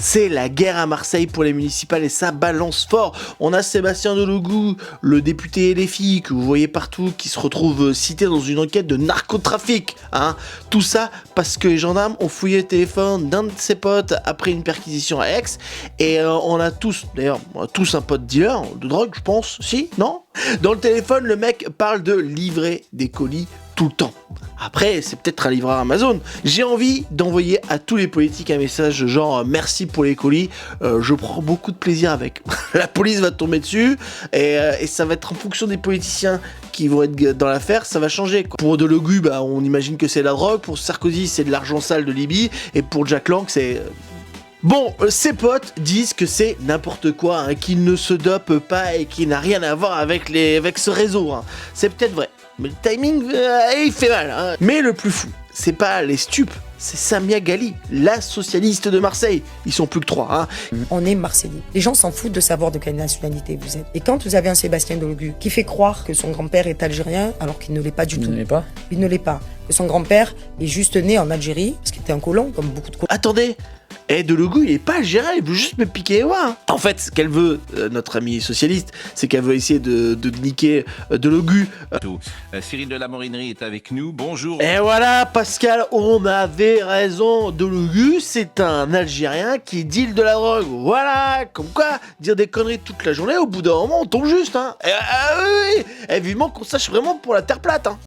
C'est la guerre à Marseille pour les municipales et ça balance fort. On a Sébastien Delogu, le député LFI que vous voyez partout, qui se retrouve cité dans une enquête de narcotrafic. Hein. Tout ça parce que les gendarmes ont fouillé le téléphone d'un de ses potes après une perquisition à Aix. Et on a tous un pote dealer de drogue, je pense. Si, non? Dans le téléphone, le mec parle de livrer des colis tout le temps. Après, c'est peut-être un livreur Amazon. J'ai envie d'envoyer à tous les politiques un message genre merci pour les colis, je prends beaucoup de plaisir avec. La police va tomber dessus et ça va être en fonction des politiciens qui vont être dans l'affaire, ça va changer. Pour Delogu, on imagine que c'est la drogue, pour Sarkozy, c'est de l'argent sale de Libye, et pour Jack Lang, c'est... Bon, ses potes disent que c'est n'importe quoi, hein, qu'il ne se dope pas et qu'il n'a rien à voir avec ce réseau. Hein. C'est peut-être vrai, mais le timing, il fait mal. Hein. Mais le plus fou, c'est pas les stupes, c'est Samia Ghali, la socialiste de Marseille. Ils sont plus que 3. Hein. On est Marseillais. Les gens s'en foutent de savoir de quelle nationalité vous êtes. Et quand vous avez un Sébastien Delogu qui fait croire que son grand-père est algérien alors qu'il ne l'est pas du tout. Il ne l'est pas. Il ne l'est pas. Que son grand-père est juste né en Algérie, parce qu'il était un colon, comme beaucoup de colons. Attendez, Delogu, il est pas algérien, il veut juste me piquer les doigts. Hein. En fait, ce qu'elle veut, notre amie socialiste, c'est qu'elle veut essayer de niquer Delogu. Cyril de la Morinerie est avec nous, bonjour. Et voilà, Pascal, on avait raison. Delogu, c'est un Algérien qui deal de la drogue. Voilà, comme quoi, dire des conneries toute la journée, au bout d'un moment, on tombe juste. Hein. Et vivement qu'on sache vraiment pour la terre plate. Hein.